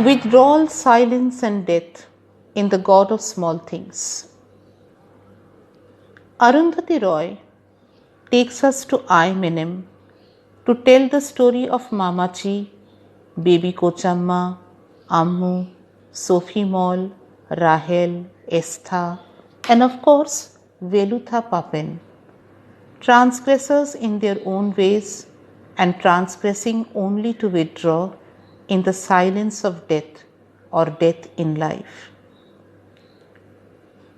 Withdrawal, silence, and death in The God of Small Things. Arundhati Roy takes us to Menem to tell the story of Mamachi, Baby Kochamma, Ammu, Sophie Moll, Rahel, Estha, and of course Velutha Papen, transgressors in their own ways and transgressing only to withdraw in the silence of death or death in life.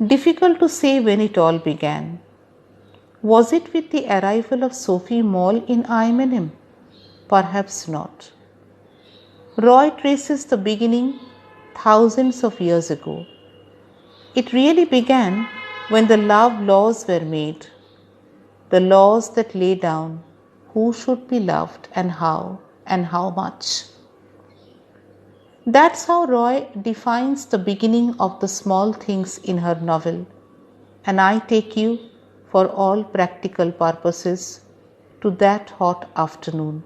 Difficult to say when it all began. Was it with the arrival of Sophie Moll in Menem? Perhaps not. Roy traces the beginning thousands of years ago. It really began when the love laws were made, the laws that lay down who should be loved and how much. That's how Roy defines the beginning of the small things in her novel, and I take you, for all practical purposes, to that hot afternoon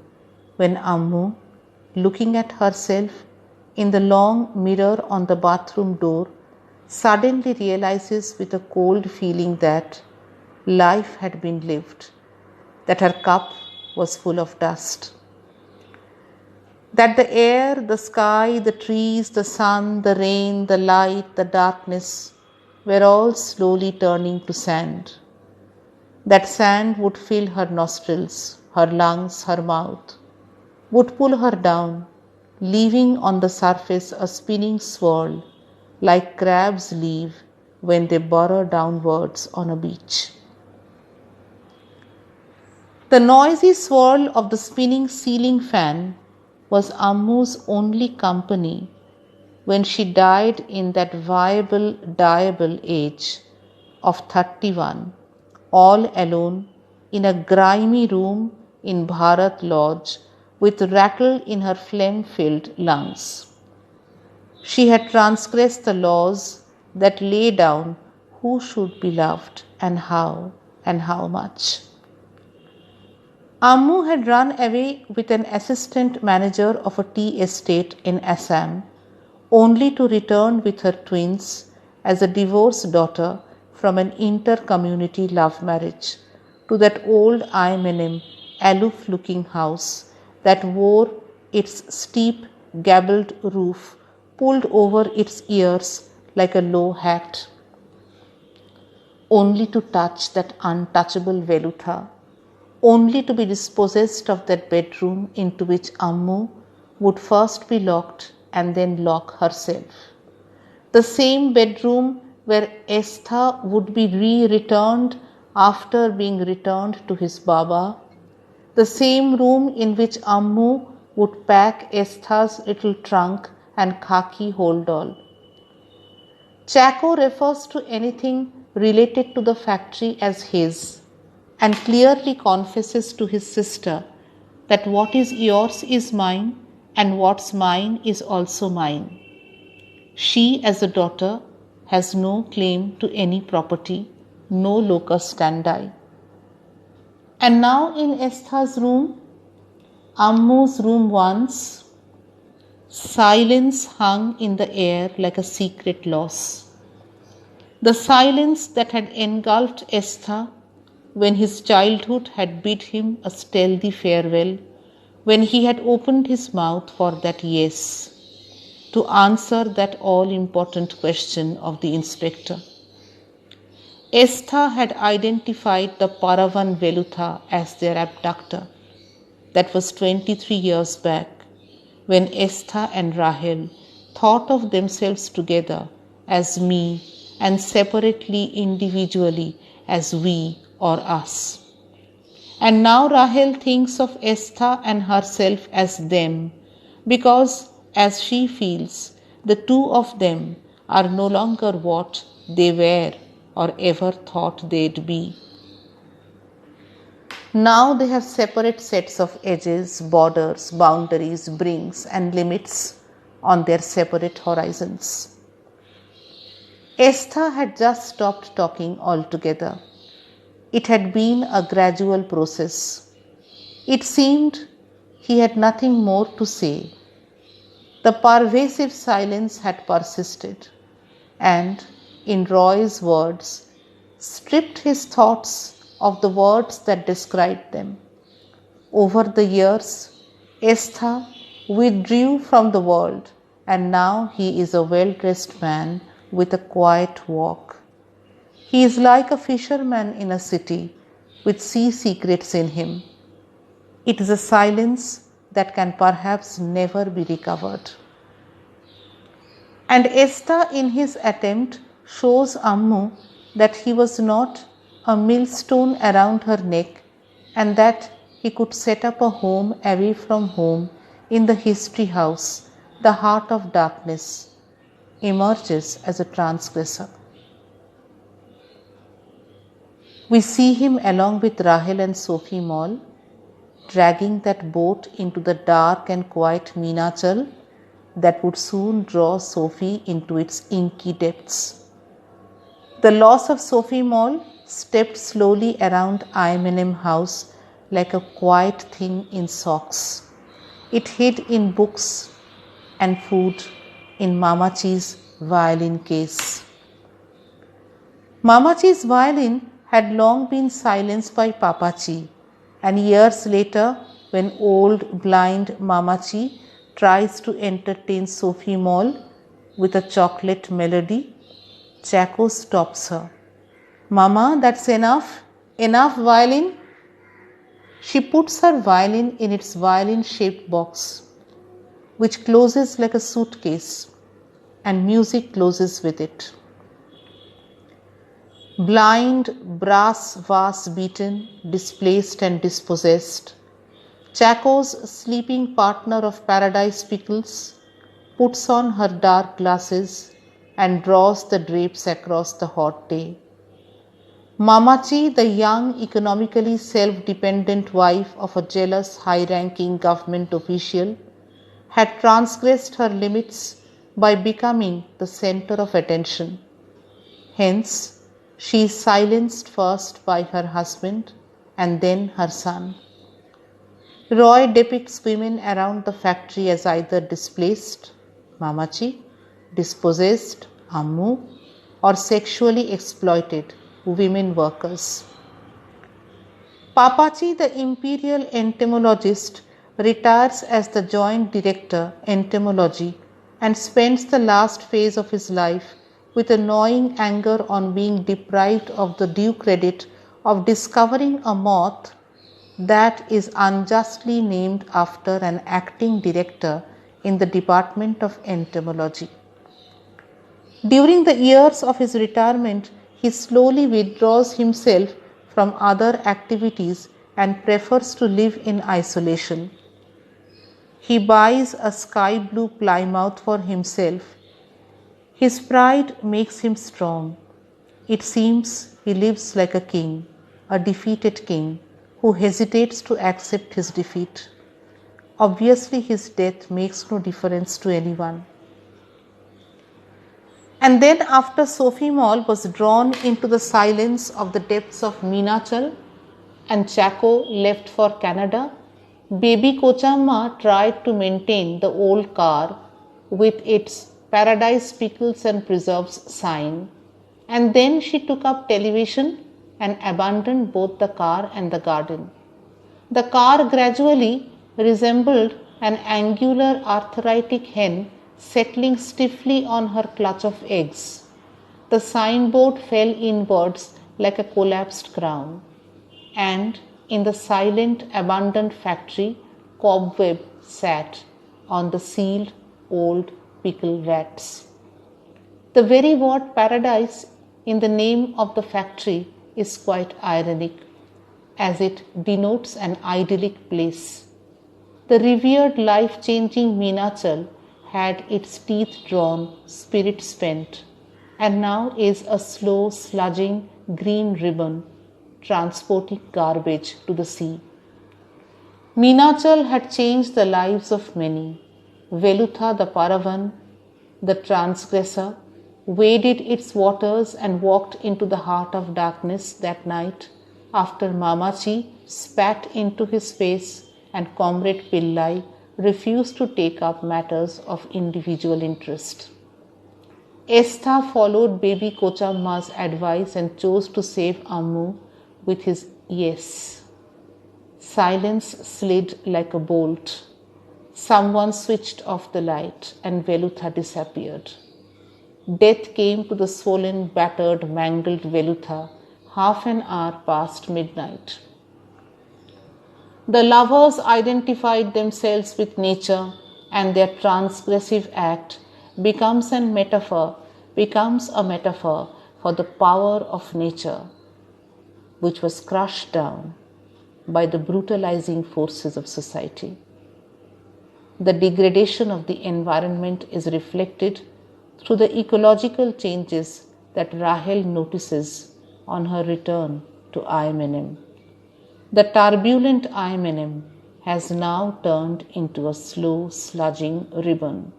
when Ammu, looking at herself in the long mirror on the bathroom door, suddenly realizes with a cold feeling that life had been lived, that her cup was full of dust, that the air, the sky, the trees, the sun, the rain, the light, the darkness were all slowly turning to sand. That sand would fill her nostrils, her lungs, her mouth, would pull her down, leaving on the surface a spinning swirl like crabs leave when they burrow downwards on a beach. The noisy swirl of the spinning ceiling fan was Ammu's only company when she died in that viable, dieable age of 31, all alone in a grimy room in Bharat Lodge with rattle in her phlegm-filled lungs. She had transgressed the laws that lay down who should be loved and how much. Ammu had run away with an assistant manager of a tea estate in Assam, only to return with her twins as a divorced daughter from an inter-community love marriage to that old Menem aloof-looking house that wore its steep, gabled roof pulled over its ears like a low hat, only to touch that untouchable Velutha, only to be dispossessed of that bedroom into which Ammu would first be locked and then lock herself. The same bedroom where Estha would be returned after being returned to his Baba. The same room in which Ammu would pack Estha's little trunk and khaki hold-all. Chaco refers to anything related to the factory as his, and clearly confesses to his sister that what is yours is mine and what's mine is also mine. She, as a daughter, has no claim to any property, no locus standi. And now in Estha's room, Ammu's room once, silence hung in the air like a secret loss. The silence that had engulfed Estha when his childhood had bid him a stealthy farewell, when he had opened his mouth for that yes, to answer that all-important question of the inspector. Estha had identified the Paravan Velutha as their abductor. That was 23 years back, when Estha and Rahel thought of themselves together as me and separately, individually as we or us. And now Rahel thinks of Estha and herself as them, because, as she feels, the two of them are no longer what they were or ever thought they'd be. Now they have separate sets of edges, borders, boundaries, brings, and limits on their separate horizons. Estha had just stopped talking altogether. It had been a gradual process. It seemed he had nothing more to say. The pervasive silence had persisted, and, in Roy's words, stripped his thoughts of the words that described them. Over the years, Esther withdrew from the world, and now he is a well-dressed man with a quiet walk. He is like a fisherman in a city with sea secrets in him. It is a silence that can perhaps never be recovered. And Esther, in his attempt, shows Ammu that he was not a millstone around her neck and that he could set up a home away from home in the history house, the heart of darkness, emerges as a transgressor. We see him along with Rahel and Sophie Mall, dragging that boat into the dark and quiet Meenachal that would soon draw Sophie into its inky depths. The loss of Sophie Mall stepped slowly around Aymenem house like a quiet thing in socks. It hid in books and food in Mamachi's violin case. Mamachi's violin had long been silenced by Papachi, and years later, when old blind Mamachi tries to entertain Sophie Mall with a chocolate melody, Chaco stops her. "Mama, that's enough. Enough violin." She puts her violin in its violin-shaped box, which closes like a suitcase, and music closes with it. Blind, brass vase beaten, displaced and dispossessed, Chaco's sleeping partner of Paradise Pickles puts on her dark glasses and draws the drapes across the hot day. Mamachi, the young, economically self-dependent wife of a jealous, high-ranking government official, had transgressed her limits by becoming the center of attention. Hence, she is silenced first by her husband and then her son. Roy depicts women around the factory as either displaced, Mamachi, dispossessed, Ammu, or sexually exploited, women workers. Papachi, the imperial entomologist, retires as the joint director, entomology, and spends the last phase of his life with a gnawing anger on being deprived of the due credit of discovering a moth that is unjustly named after an acting director in the Department of Entomology. During the years of his retirement, he slowly withdraws himself from other activities and prefers to live in isolation. He buys a sky blue Plymouth for himself. His pride makes him strong. It seems he lives like a king, a defeated king, who hesitates to accept his defeat. Obviously, his death makes no difference to anyone. And then, after Sophie Mall was drawn into the silence of the depths of Meenachal and Chaco left for Canada, baby Kochamma tried to maintain the old car with its Paradise Pickles and Preserves sign, and then she took up television and abandoned both the car and the garden. The car gradually resembled an angular arthritic hen settling stiffly on her clutch of eggs. The signboard fell inwards like a collapsed crown, and in the silent abandoned factory, Cobweb sat on the sealed old pickle vats. The very word paradise in the name of the factory is quite ironic, as it denotes an idyllic place. The revered life-changing Meenachal had its teeth drawn, spirit spent, and now is a slow, sludging green ribbon transporting garbage to the sea. Meenachal had changed the lives of many. Velutha the Paravan, the transgressor, waded its waters and walked into the heart of darkness that night after Mamachi spat into his face and Comrade Pillai refused to take up matters of individual interest. Estha followed baby Kochamma's advice and chose to save Ammu with his yes. Silence slid like a bolt. Someone switched off the light and Velutha disappeared. Death came to the swollen, battered, mangled Velutha half an hour past midnight. The lovers identified themselves with nature, and their transgressive act becomes a metaphor for the power of nature, which was crushed down by the brutalizing forces of society. The degradation of the environment is reflected through the ecological changes that Rahel notices on her return to Aymenem. The turbulent Aymenem has now turned into a slow, sludging ribbon.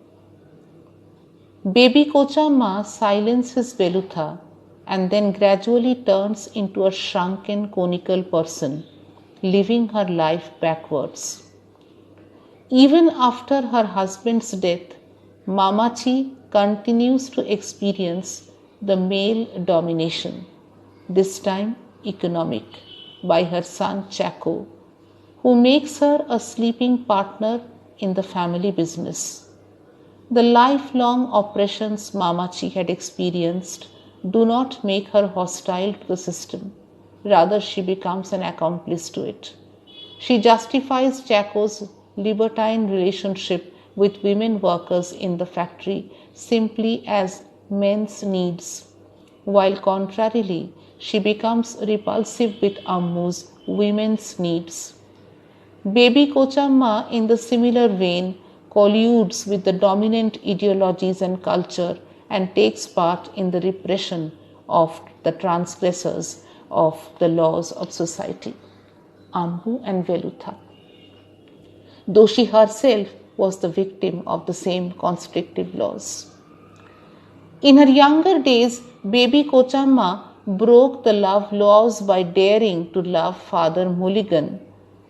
Baby Kochamma silences Velutha and then gradually turns into a shrunken, conical person, living her life backwards. Even after her husband's death, Mamachi continues to experience the male domination, this time economic, by her son Chaco, who makes her a sleeping partner in the family business. The lifelong oppressions Mamachi had experienced do not make her hostile to the system. Rather, she becomes an accomplice to it. She justifies Chaco's libertine relationship with women workers in the factory simply as men's needs, while contrarily, she becomes repulsive with Ammu's women's needs. Baby Kochamma, in the similar vein, colludes with the dominant ideologies and culture and takes part in the repression of the transgressors of the laws of society, Ammu and Velutha, though she herself was the victim of the same constrictive laws. In her younger days, baby Kochamma broke the love laws by daring to love Father Mulligan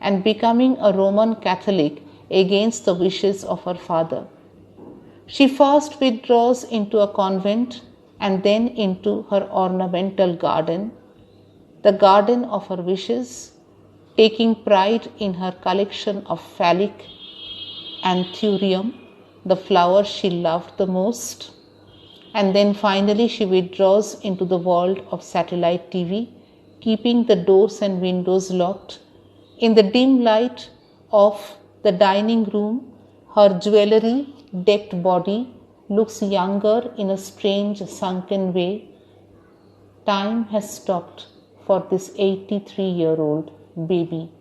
and becoming a Roman Catholic against the wishes of her father. She first withdraws into a convent and then into her ornamental garden, the garden of her wishes, taking pride in her collection of phallic anthurium, the flower she loved the most. And then finally she withdraws into the world of satellite TV, keeping the doors and windows locked. In the dim light of the dining room, her jewelry decked body looks younger in a strange sunken way. Time has stopped for this 83-year-old baby.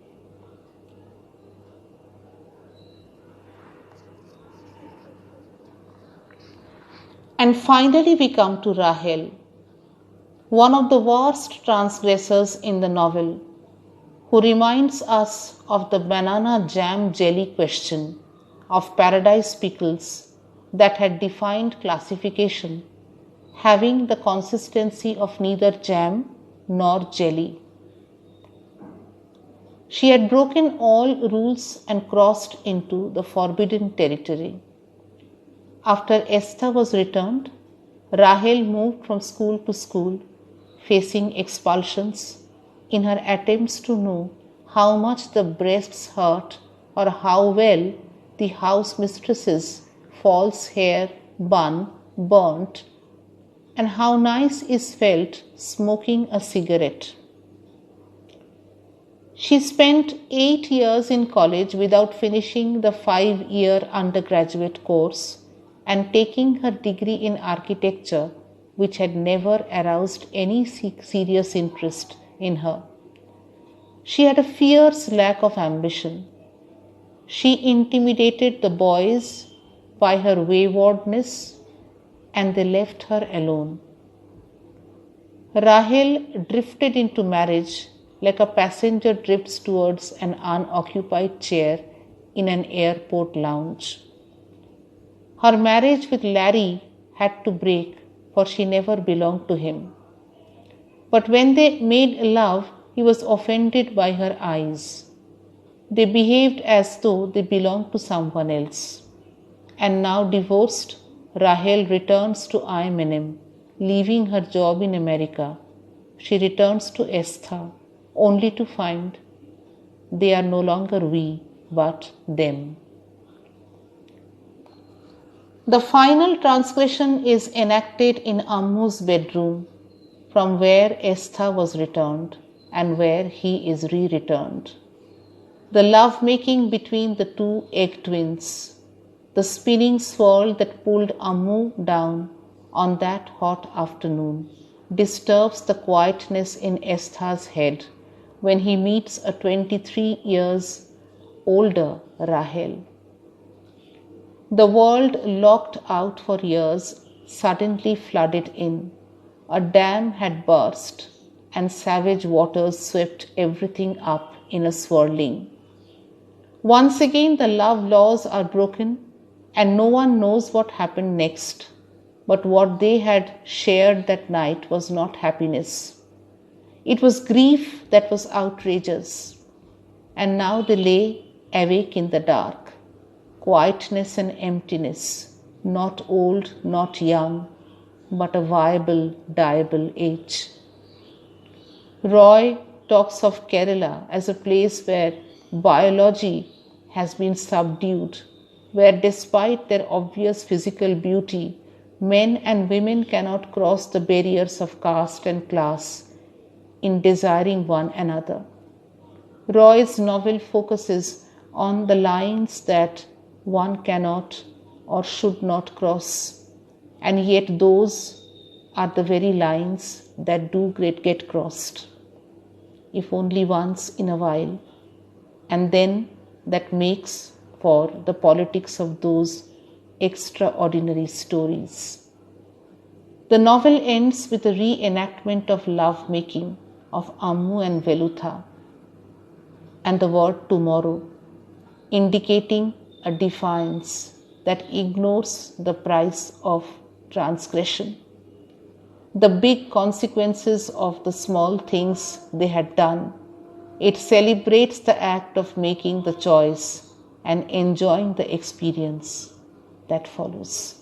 And finally we come to Rahel, one of the worst transgressors in the novel, who reminds us of the banana jam jelly question of Paradise Pickles that had defined classification, having the consistency of neither jam nor jelly. She had broken all rules and crossed into the forbidden territory. After Esther was returned, Rahel moved from school to school, facing expulsions in her attempts to know how much the breasts hurt or how well the house mistress's false hair bun burnt, and how nice is felt smoking a cigarette. She spent 8 years in college without finishing the 5-year undergraduate course and taking her degree in architecture, which had never aroused any serious interest in her. She had a fierce lack of ambition. She intimidated the boys by her waywardness, and they left her alone. Rahel drifted into marriage like a passenger drifts towards an unoccupied chair in an airport lounge. Her marriage with Larry had to break, for she never belonged to him. But when they made love, he was offended by her eyes. They behaved as though they belonged to someone else. And now divorced, Rahel returns to Aymenem, leaving her job in America. She returns to Esther, only to find they are no longer we, but them. The final transgression is enacted in Ammu's bedroom, from where Esther was returned and where he is re-returned. The love-making between the two egg twins, the spinning swirl that pulled Ammu down on that hot afternoon, disturbs the quietness in Esther's head when he meets a 23 years older Rahel. The world locked out for years suddenly flooded in. A dam had burst and savage waters swept everything up in a swirling. Once again the love laws are broken and no one knows what happened next. But what they had shared that night was not happiness. It was grief that was outrageous. And now they lay awake in the dark. Quietness and emptiness, not old, not young, but a viable, diable age. Roy talks of Kerala as a place where biology has been subdued, where despite their obvious physical beauty, men and women cannot cross the barriers of caste and class in desiring one another. Roy's novel focuses on the lines that one cannot or should not cross, and yet those are the very lines that do get crossed, if only once in a while, and then that makes for the politics of those extraordinary stories. The novel ends with a reenactment of love-making of Ammu and Velutha and the word tomorrow, indicating a defiance that ignores the price of transgression, the big consequences of the small things they had done. It celebrates the act of making the choice and enjoying the experience that follows.